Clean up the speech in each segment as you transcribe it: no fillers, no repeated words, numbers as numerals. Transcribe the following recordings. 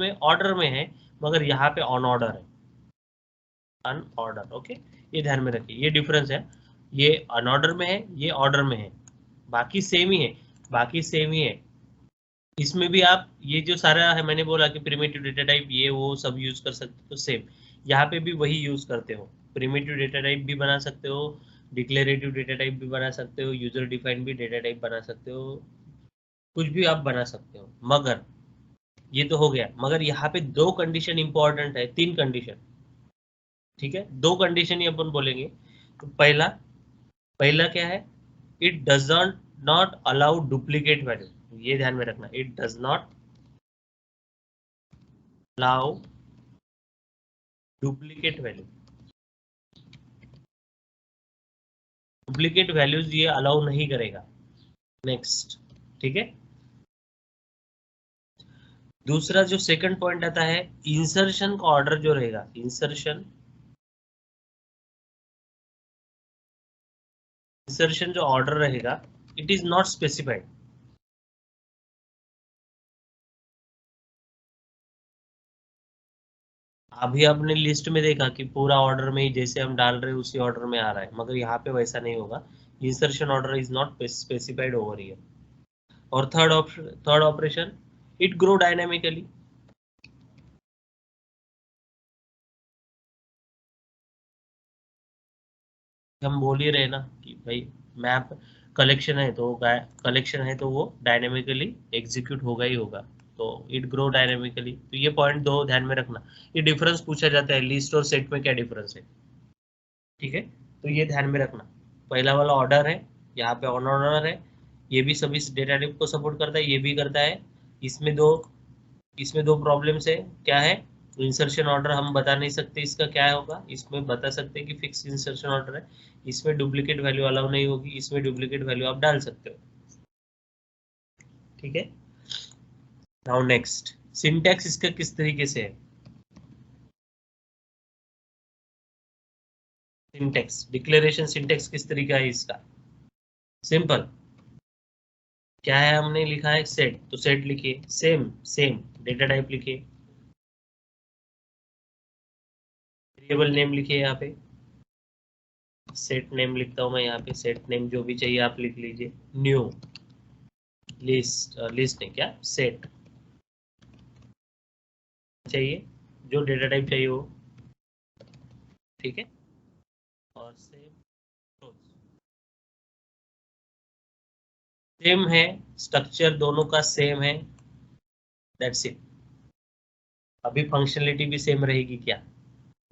में ऑर्डर में है, मगर यहाँ पे ऑन ऑर्डर है, अन ऑर्डर। ओके, ये ध्यान में रखिए, ये डिफरेंस है, ये अन ऑर्डर में है, ये ऑर्डर में है, बाकी सेम ही है, बाकी सेम ही है। इसमें भी आप ये जो सारा है, मैंने बोला कि प्रिमिटिव डेटा टाइप ये वो सब यूज कर सकते हो, तो सेम यहाँ पे भी वही यूज करते हो, प्रिमिटिव डेटा टाइप भी बना सकते हो, डिक्लेरेटिव डेटा टाइप भी बना सकते हो, यूजर डिफाइंड भी डेटा टाइप बना सकते हो, कुछ भी आप बना सकते हो। मगर ये तो हो गया, मगर यहाँ पे दो कंडीशन इंपॉर्टेंट है, तीन कंडीशन, ठीक है, दो कंडीशन ही अपन बोलेंगे। तो पहला पहला क्या है, it does not allow duplicate value, ये ध्यान में रखना, it does not allow duplicate value, duplicate values ये अलाउ नहीं करेगा। नेक्स्ट, ठीक है। दूसरा जो सेकंड पॉइंट आता है, इंसर्शन का ऑर्डर जो रहेगा, इंसर्शन जो ऑर्डर रहेगा, इट इज नॉट स्पेसिफाइड। अभी आपने लिस्ट में देखा कि पूरा ऑर्डर में ही जैसे हम डाल रहे हैं उसी ऑर्डर में आ रहा है, मगर यहाँ पे वैसा नहीं होगा, insertion order is not specified over here. और third operation, it grow dynamically. हम बोल ही रहे ना कि भाई मैप कलेक्शन है, तो कलेक्शन है तो वो डायनेमिकली एग्जीक्यूट होगा ही होगा, तो इट ग्रो डायनेमिकली। तो ये पॉइंट दो ध्यान में रखना। ये डिफरेंस पूछा जाता है, लिस्ट और सेट में क्या डिफरेंस है, ठीक है, तो ये ध्यान में रखना। पहला वाला ऑर्डर है, यहाँ पे ऑन ऑर्डर है, ये भी सभी डेटा टाइप को सपोर्ट करता है, ये भी करता है। इसमें दो इसमें दो प्रॉब्लम्स है, क्या है, इंसर्शन ऑर्डर हम बता नहीं सकते इसका क्या होगा, इसमें बता सकते हैं कि फिक्स इंसर्शन ऑर्डर है, इसमें डुप्लीकेट वैल्यू अलाउ नहीं होगी, इसमें डुप्लीकेट वैल्यू आप डाल सकते हो, ठीक है। नाउ नेक्स्ट, सिंटैक्स इसका किस तरीके से है, सिंटैक्स डिक्लेरेशन सिंटैक्स किस तरीका है इसका, सिंपल। क्या है, हमने लिखा है सेट, तो सेट लिखिए, सेम सेम डेटा टाइप लिखिए, वेरिएबल नेम लिखिए, यहाँ पे सेट नेम लिखता हूँ मैं, यहाँ पे सेट नेम जो भी चाहिए आप लिख लीजिए, न्यू लिस्ट, लिस्ट नहीं, क्या सेट चाहिए, जो डेटा टाइप चाहिए वो, ठीक है। और सेम है, स्ट्रक्चर दोनों का सेम है, दैट्स इट। अभी फंक्शनलिटी भी सेम रहेगी क्या,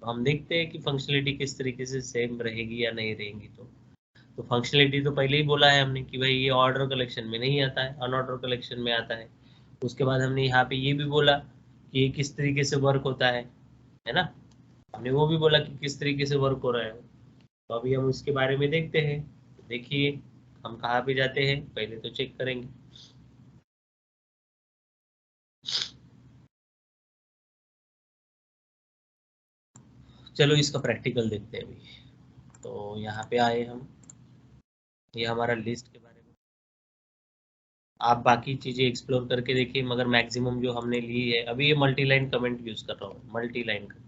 हम देखते हैं कि फंक्शनलिटी किस तरीके से सेम रहेगी या नहीं रहेगी। तो फंक्शनलिटी तो पहले ही बोला है हमने कि भाई ये ऑर्डर कलेक्शन में नहीं आता है, अनऑर्डर कलेक्शन में आता है। उसके बाद हमने यहाँ पे ये भी बोला कि ये किस तरीके से वर्क होता है ना, हमने वो भी बोला कि किस तरीके से वर्क हो रहा है। तो अभी हम उसके बारे में देखते हैं। तो देखिए, हम कहाँ पे जाते हैं, पहले तो चेक करेंगे। चलो इसका प्रैक्टिकल देखते हैं अभी। तो यहाँ पे आए हम, ये हमारा लिस्ट के बारे में, आप बाकी चीजें एक्सप्लोर करके देखिए, मगर मैक्सिमम जो हमने ली है, अभी ये मल्टी लाइन कमेंट यूज कर रहा हूँ, मल्टी लाइन का,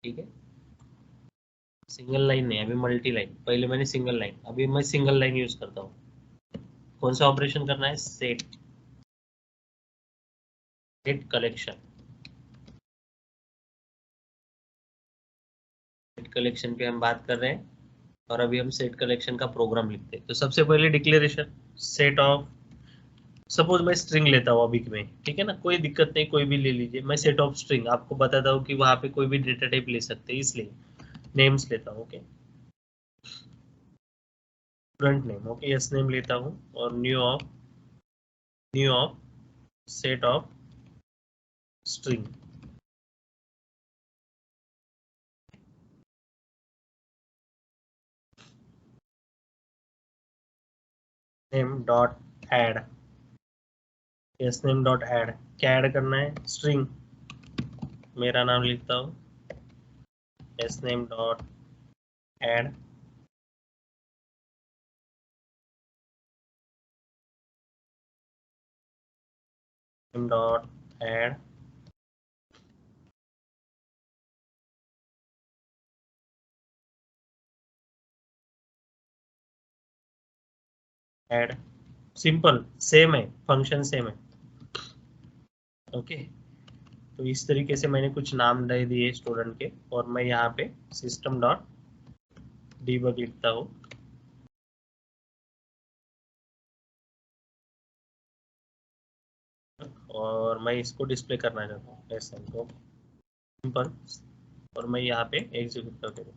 ठीक है, सिंगल लाइन नहीं, अभी मल्टी लाइन, पहले मैंने सिंगल लाइन, अभी मैं सिंगल लाइन यूज करता हूँ। कौन सा ऑपरेशन करना है, set, set collection, set collection पे हम बात कर रहे हैं, और अभी हम सेट कलेक्शन का प्रोग्राम लिखते हैं। तो सबसे पहले डिक्लेरेशन, सेट ऑफ, सपोज मैं स्ट्रिंग लेता हूँ अभी में, ठीक है ना, कोई दिक्कत नहीं, कोई भी ले लीजिए, मैं सेट ऑफ स्ट्रिंग आपको बताता हूँ कि वहां पे कोई भी डेटा टाइप ले सकते हैं, इसलिए नेम्स लेता हूँ, okay, student name, okay, yes name लेता हूँ, और new of set of string, name dot add, yes name dot add, क्या ऐड करना है, स्ट्रिंग, मेरा नाम लिखता हूँ, yes name dot add, name dot add add, simple same है, फंक्शन सेम है। ओके, तो इस तरीके से मैंने कुछ नाम दे दिए स्टूडेंट के, और मैं यहाँ पे सिस्टम डॉट डीबग लिखता हूँ। और मैं इसको डिस्प्ले करना चाहता हूँ लेसन को, सिंपल, और मैं यहाँ पे एग्जीक्यूट कर दूँ।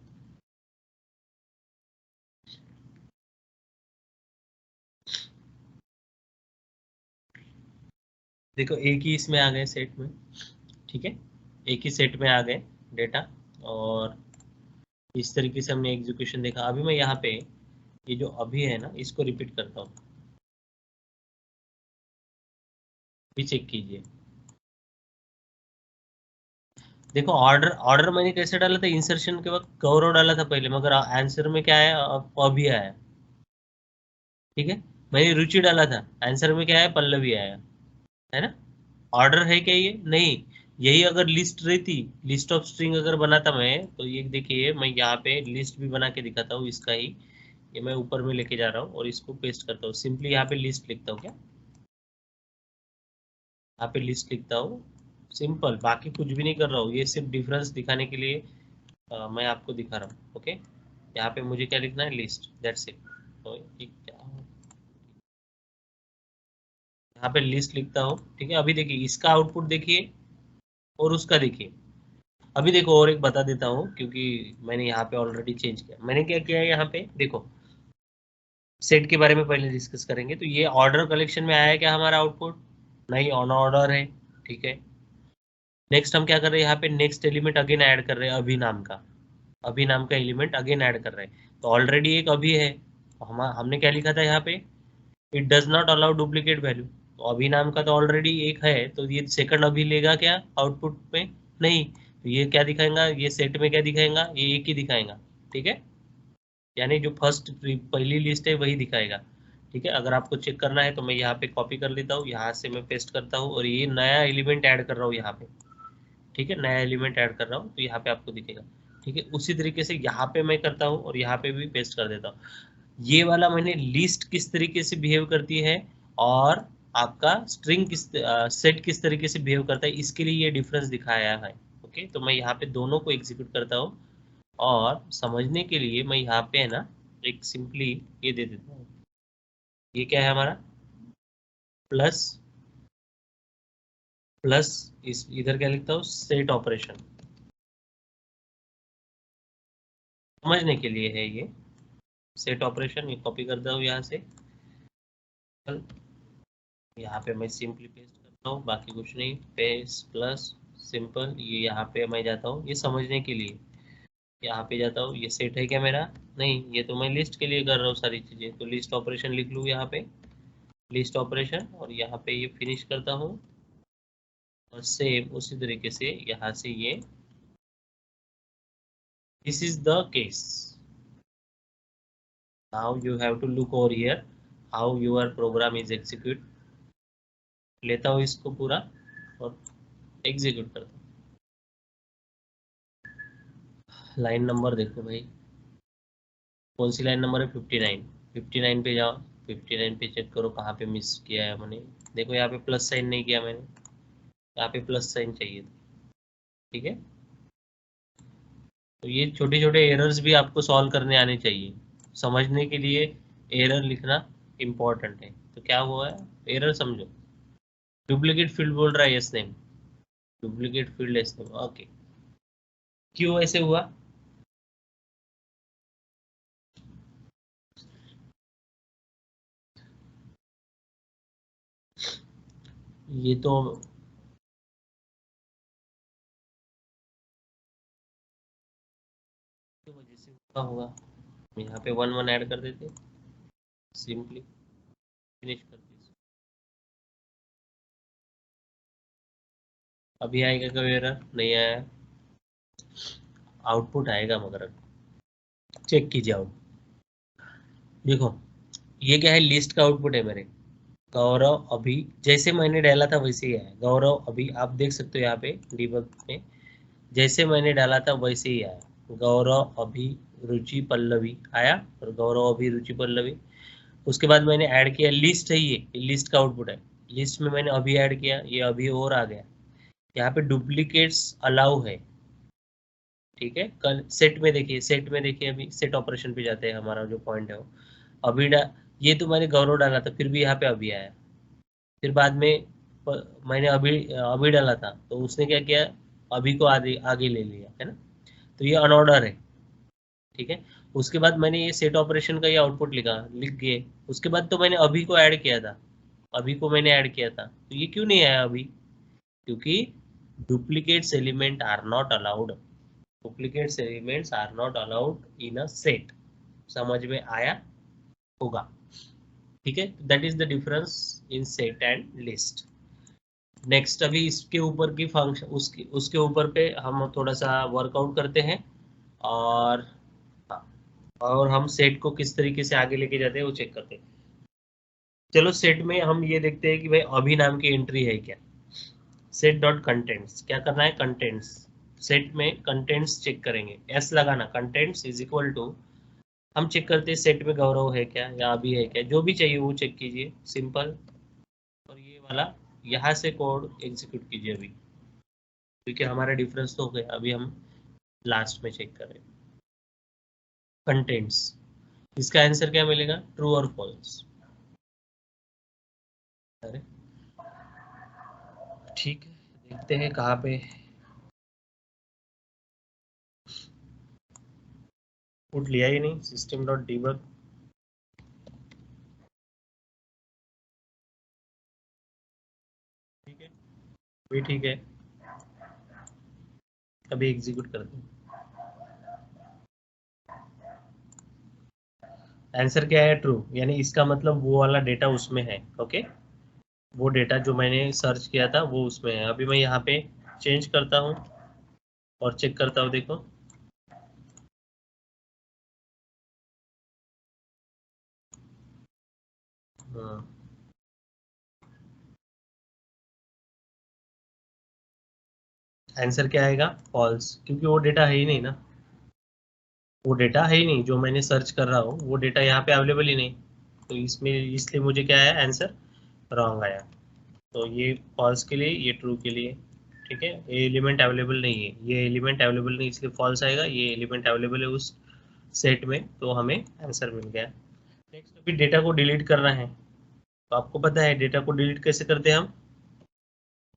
देखो एक ही इसमें आ गए सेट में, ठीक है, एक ही सेट में आ गए डेटा, और इस तरीके से हमने एग्जीक्यूशन देखा। अभी मैं यहाँ पे ये जो अभी है ना, इसको रिपीट करता हूँ, भी चेक कीजिए। देखो ऑर्डर ऑर्डर मैंने कैसे डाला था, इंसर्शन के वक्त गौरव डाला था पहले, मगर आंसर में क्या आया, अभी आया, ठीक है। मैंने रुचि डाला था, आंसर में क्या आया, पल्लवी आया, है ना। ऑर्डर है क्या ये, नहीं। यही अगर लिस्ट रहती, लिस्ट ऑफ स्ट्रिंग अगर बनाता मैं, तो ये देखिए मैं यहाँ पे लिस्ट भी बना के दिखाता हूँ इसका ही। ये मैं ऊपर में लेके जा रहा हूँ और इसको पेस्ट करता हूँ, सिंपली यहाँ पे लिस्ट लिखता हूँ, क्या यहाँ पे लिस्ट लिखता हूँ, सिंपल, बाकी कुछ भी नहीं कर रहा हूँ, ये सिर्फ डिफरेंस दिखाने के लिए मैं आपको दिखा रहा हूँ। ओके, यहाँ पे मुझे क्या लिखना है, लिस्ट, दैट्स इट। तो ये क्या, यहाँ पे लिस्ट लिखता हूँ, ठीक है। अभी देखिए इसका आउटपुट देखिए और उसका देखिए। अभी देखो और एक बता देता हूँ, क्योंकि मैंने यहाँ पे ऑलरेडी चेंज किया। मैंने क्या किया है, यहाँ पे देखो, सेट के बारे में पहले डिस्कस करेंगे। तो ये ऑर्डर कलेक्शन में आया है क्या हमारा आउटपुट, नहीं, ऑन ऑर्डर है, ठीक है। नेक्स्ट हम क्या कर रहे हैं, यहाँ पे नेक्स्ट एलिमेंट अगेन ऐड कर रहे हैं, अभी नाम का, अभी नाम का एलिमेंट अगेन ऐड कर रहे हैं, तो ऑलरेडी एक अभी है। तो हमने क्या लिखा था यहाँ पे, it does not allow duplicate value, तो अभी नाम का तो ऑलरेडी एक है, तो ये सेकंड अभी लेगा क्या आउटपुट में, नहीं। तो ये क्या दिखाएगा, ये सेट में क्या दिखाएगा, ये एक ही दिखाएगा, ठीक है। यानी जो फर्स्ट पहली लिस्ट है वही दिखाएगा, ठीक है। अगर आपको चेक करना है तो मैं यहाँ पे कॉपी कर लेता हूँ, यहाँ से मैं पेस्ट करता हूँ, और ये नया एलिमेंट ऐड कर रहा हूँ यहाँ पे, ठीक है, नया एलिमेंट ऐड कर रहा हूँ, तो यहाँ पे आपको दिखेगा, ठीक है। उसी तरीके से यहाँ पे मैं करता हूँ और यहाँ पे भी पेस्ट कर देता हूँ। ये वाला मैंने लिस्ट किस तरीके से बिहेव करती है, और आपका स्ट्रिंग किस सेट किस तरीके से बिहेव करता है, इसके लिए ये डिफरेंस दिखाया है। ओके, तो मैं यहाँ पे दोनों को एग्जीक्यूट करता हूँ, और समझने के लिए मैं यहाँ पे है ना, एक सिंपली ये दे देता हूँ, ये क्या है हमारा, प्लस प्लस, इस इधर क्या लिखता हूँ, सेट ऑपरेशन, समझने के लिए है ये सेट ऑपरेशन। ये कॉपी करता हूँ यहाँ से, यहाँ पे मैं सिंपली पेस्ट करता हूँ, बाकी कुछ नहीं, पेस्ट प्लस सिंपल, ये यहाँ पे मैं जाता हूँ, ये समझने के लिए यहाँ पे जाता हूँ। ये सेट है क्या मेरा, नहीं, ये तो मैं लिस्ट के लिए कर रहा हूँ सारी चीजें, तो लिस्ट ऑपरेशन लिख लूँ यहाँ पे, लिस्ट ऑपरेशन, और यहाँ पे ये फिनिश करता हूँ, और सेम उसी तरीके से यहाँ से ये, this is the case. Now you have to look over here how your program is execute. लेता हूँ इसको पूरा और एग्जीक्यूट करता हूँ। लाइन नंबर देखो भाई, कौन सी लाइन नंबर है, 59, 59 पे जाओ, 59 पे चेक करो कहाँ पे मिस किया है मैंने। देखो यहाँ पे प्लस साइन नहीं किया मैंने, यहाँ पे प्लस साइन चाहिए था, ठीक है। तो ये छोटे छोटे एरर्स भी आपको सॉल्व करने आने चाहिए, समझने के लिए एरर लिखना इम्पोर्टेंट है। तो क्या हुआ है, एरर समझो, डुप्लीकेट फील्ड बोल रहा है, yes name, duplicate field yes name, okay. क्यों ऐसे हुआ, ये तो वजह से हुआ होगा। यहाँ पे 1 1 ऐड कर देते, सिंपली फिनिश कर दीजिए। अभी आएगा कोई एरर, नहीं आया, आउटपुट आएगा, मगर चेक कीजिए आउट, देखो ये क्या है, लिस्ट का आउटपुट है मेरे, गौरव अभी, जैसे मैंने डाला था वैसे ही आया, गौरव अभी, आप देख सकते हो यहाँ पे डीबग में, जैसे मैंने डाला था वैसे ही आया, गौरव अभी रुचि पल्लवी आया, और गौरव अभी रुचि पल्लवी। उसके बाद मैंने ऐड किया लिस्ट है, ये लिस्ट का आउटपुट है। लिस्ट में मैंने अभी ऐड किया, ये अभी और आ गया। यहाँ पे डुप्लीकेट्स अलाउ है, ठीक है। कल सेट में देखिए, सेट में देखिए, अभी सेट ऑपरेशन पे जाते हैं, हमारा जो पॉइंट है वो अभी ये तो मैंने गौरव डाला था, फिर भी यहाँ पे अभी आया। फिर बाद में मैंने अभी अभी डाला था, तो उसने क्या किया, अभी को आगे आगे ले लिया, है ना। तो ये अनऑर्डर है, ठीक है। उसके बाद मैंने ये सेट ऑपरेशन का ये आउटपुट लिख गए। उसके बाद तो मैंने अभी को ऐड किया था, अभी को मैंने ऐड किया था, तो ये क्यों नहीं आया अभी, क्योंकि duplicates element are not allowed, duplicates elements are not allowed in a set. समझ में आया होगा, ठीक है। That is the difference in set and list. Next अभी इसके ऊपर की फंक्शन, उसके ऊपर पे हम थोड़ा सा वर्कआउट करते हैं, और और हम सेट को किस तरीके से आगे लेके जाते हैं वो चेक करते हैं। चलो सेट में हम ये देखते हैं कि भाई अभी नाम की एंट्री है क्या। सेट डॉट कंटेंट्स, क्या करना है, कंटेंट्स, सेट में कंटेंट्स चेक करेंगे, एस लगाना, कंटेंट्स इज इक्वल टू, हम चेक करते हैं सेट में गौरव है क्या या अभी है क्या, जो भी चाहिए वो चेक कीजिए, सिंपल। और ये वाला यहाँ से कोड एग्जीक्यूट कीजिए अभी, क्योंकि हमारा डिफरेंस तो हो गया। अभी हम लास्ट में चेक करें कंटेंट्स, इसका आंसर क्या मिलेगा, ट्रू और फॉल्स। अरे ठीक है, देखते हैं कहाँ पे पुट लिया ही नहीं, सिस्टम डॉट डीबग, ठीक है, भी ठीक है। अभी एग्जीक्यूट करते हैं, आंसर क्या है, ट्रू, यानी इसका मतलब वो वाला डेटा उसमें है, ओके। वो डेटा जो मैंने सर्च किया था वो उसमें है। अभी मैं यहाँ पे चेंज करता हूँ और चेक करता हूँ, देखो। हाँ, आंसर क्या आएगा, फॉल्स, क्योंकि वो डेटा है ही नहीं ना, वो डेटा है ही नहीं जो मैंने सर्च कर रहा हूँ, वो डेटा यहाँ पे अवेलेबल ही नहीं। तो इसमें इसलिए मुझे क्या आया, आंसर रॉन्ग आया। तो ये फॉल्स के लिए, ये ट्रू के लिए, ठीक है। ये एलिमेंट अवेलेबल नहीं है, ये एलिमेंट अवेलेबल नहीं, इसलिए फॉल्स आएगा। ये एलिमेंट अवेलेबल है उस सेट में, तो हमें आंसर मिल गया। नेक्स्ट अभी डेटा को डिलीट करना है, तो आपको पता है डेटा को डिलीट कैसे करते हैं हम,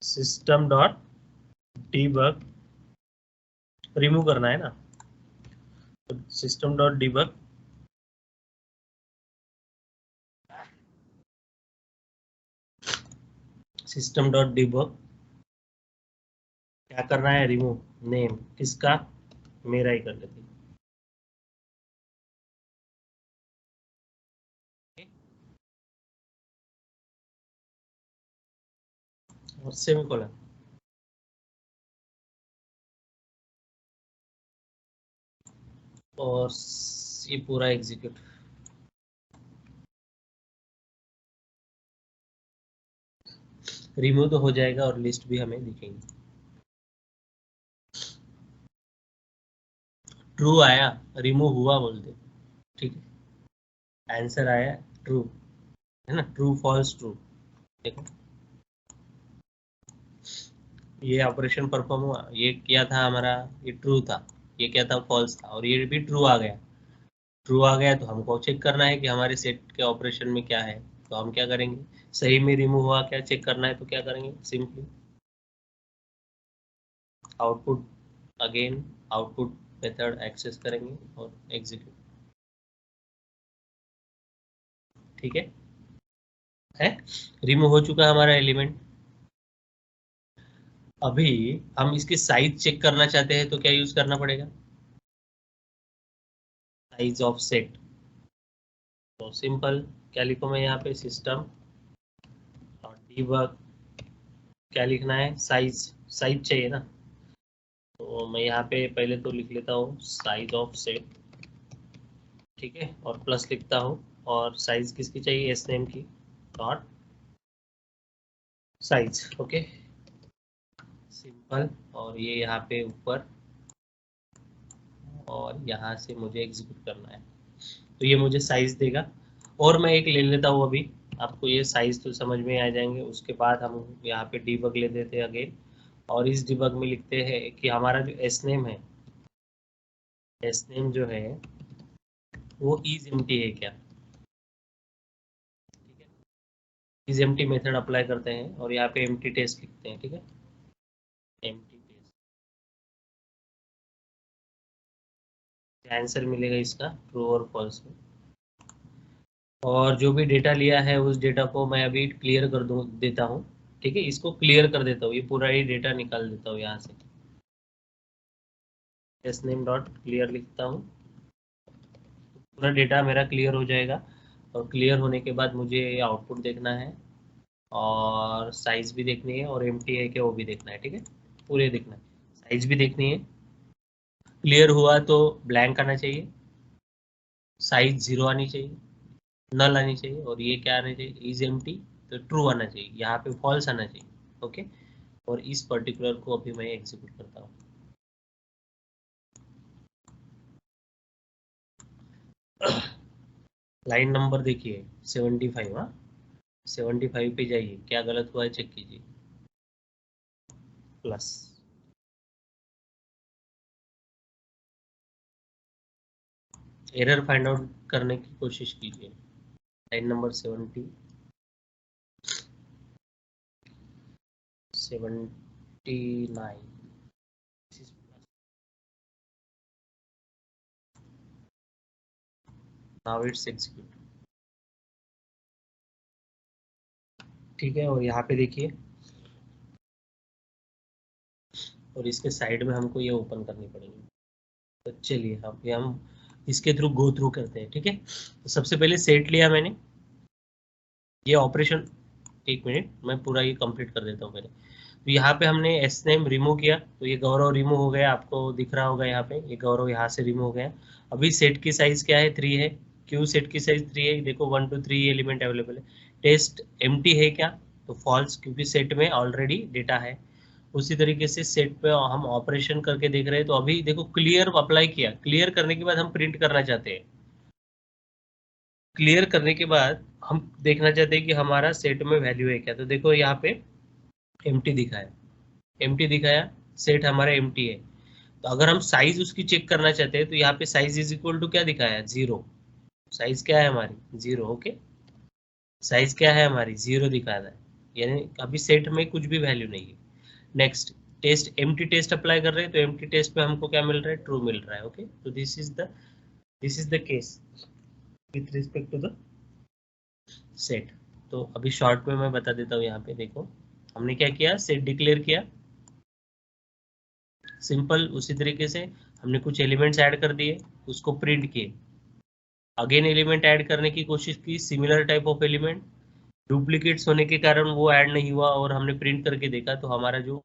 सिस्टम डॉट डीबग, रिमूव करना है ना, तो system dot debug, system dot debug, क्या करना है, रिमूव नेम, किसका, मेरा ही कर लेते हैं, और सेमीकोलन, और ये पूरा एग्जीक्यूट, रिमूव तो हो जाएगा और लिस्ट भी हमें दिखेंगी। ट्रू आया, रिमूव हुआ बोलते, ठीक है। आंसर आया ट्रू, है ना, ट्रू फॉल्स ट्रू, देखो ये ऑपरेशन परफॉर्म हुआ, ये क्या था हमारा, ये ट्रू था, ये क्या था, फॉल्स था, और ये भी ट्रू आ गया। ट्रू आ गया तो हमको चेक करना है कि हमारे सेट के ऑपरेशन में क्या है, तो हम क्या करेंगे, सही में रिमूव हुआ क्या चेक करना है, तो क्या करेंगे, simply output, again output method access करेंगे और एग्जीक्यूट, ठीक है रिमूव हो चुका हमारा एलिमेंट। अभी हम इसकी साइज चेक करना चाहते हैं, तो क्या यूज करना पड़ेगा, साइज ऑफ सेट। तो सिंपल, क्या लिखूं मैं यहाँ पे, सिस्टम और डीबग, क्या लिखना है, साइज, साइज चाहिए ना, तो मैं यहाँ पे पहले तो लिख लेता हूँ साइज ऑफ सेट, ठीक है, और प्लस लिखता हूँ, और साइज किसकी चाहिए, एस नेम की, डॉट साइज, ओके, सिंपल। और ये यहाँ पे ऊपर, और यहाँ से मुझे एग्जीक्यूट करना है, तो ये मुझे साइज देगा। और मैं एक ले लेता हूँ अभी, आपको ये साइज तो समझ में आ जाएंगे। उसके बाद हम यहाँ पे डिबग ले देते हैं अगेन, और इस डिबग में लिखते हैं कि हमारा जो एस नेम है, एस नेम जो है वो इज एम्प्टी है क्या। ठीक है, इज एम्प्टी मेथड अप्लाई करते हैं और यहाँ पे एम्प्टी टेस्ट लिखते हैं। ठीक है, एम्प्टी टेस्ट, आंसर मिलेगा इसका ट्रू और फॉल्स में। और जो भी डेटा लिया है उस डेटा को मैं अभी क्लियर कर दूँ देता हूँ। ठीक है, इसको क्लियर कर देता हूँ, ये पूरा ही डेटा निकाल देता हूँ यहाँ से। एस नेम डॉट क्लियर लिखता हूँ, पूरा डेटा मेरा क्लियर हो जाएगा। और क्लियर होने के बाद मुझे आउटपुट देखना है, और साइज भी देखनी है, और एम्प्टी है क्या वो भी देखना है। ठीक है, पूरे देखना है, साइज भी देखनी है। क्लियर हुआ तो ब्लैंक आना चाहिए, साइज 0 आनी चाहिए, नल आनी चाहिए, और ये क्या आना चाहिए, इज एम्प्टी, तो ट्रू आना चाहिए, यहाँ पे फॉल्स आना चाहिए। ओके, और इस पर्टिकुलर को अभी मैं एग्जीक्यूट करता हूँ। लाइन नंबर देखिए 75। हाँ, 75 पे जाइए, क्या गलत हुआ है चेक कीजिए, प्लस। एरर फाइंड आउट करने की कोशिश कीजिए, line number 79। Now it's execute. ठीक है, और यहाँ पे देखिए, और इसके साइड में हमको ये ओपन करनी पड़ेगी। तो चलिए हम इसके थ्रू गो थ्रू करते हैं। ठीक है, तो सबसे पहले सेट लिया मैंने, ये ऑपरेशन, एक मिनट मैं पूरा ये कंप्लीट कर देता हूँ पहले। तो यहाँ पे हमने एस नेम रिमूव किया, तो ये गौरव रिमूव हो गया, आपको दिख रहा होगा यहाँ पे, ये गौरव यहाँ से रिमूव हो गया। अभी सेट की साइज क्या है, 3 है। क्यों सेट की साइज 3 है, देखो 1 2 3 एलिमेंट अवेलेबल है। टेस्ट एम्प्टी है क्या, तो फॉल्स, क्योंकि सेट में ऑलरेडी डेटा है। उसी तरीके से सेट पे हम ऑपरेशन करके देख रहे हैं, तो अभी देखो क्लियर अप्लाई किया, क्लियर करने के बाद हम प्रिंट करना चाहते हैं। क्लियर करने के बाद हम देखना चाहते हैं कि हमारा सेट में वैल्यू है क्या, तो देखो यहाँ पे एम्प्टी दिखाया, एम्प्टी दिखाया, सेट हमारा एम्प्टी है। तो अगर हम साइज उसकी चेक करना चाहते हैं, तो यहाँ पे साइज इज इक्वल टू क्या दिखाया, 0। साइज क्या है हमारी, 0। ओके, साइज क्या है हमारी, 0 दिखा रहा है, यानी अभी सेट में कुछ भी वैल्यू नहीं है। Next, test empty test apply कर रहे हैं, तो एम्प्टी टेस्ट पे हमको क्या मिल रहा है, ट्रू मिल रहा है। ओके, तो this is the case with respect to the set. तो अभी शॉर्ट में मैं बता देता हूँ, यहाँ पे देखो हमने क्या किया, सेट डिक्लेयर किया, सिंपल। उसी तरीके से हमने कुछ एलिमेंट्स ऐड कर दिए, उसको प्रिंट किए, अगेन एलिमेंट ऐड करने की कोशिश की, similar type of element, duplicates होने के कारण वो ऐड नहीं हुआ, और हमने प्रिंट करके देखा तो हमारा जो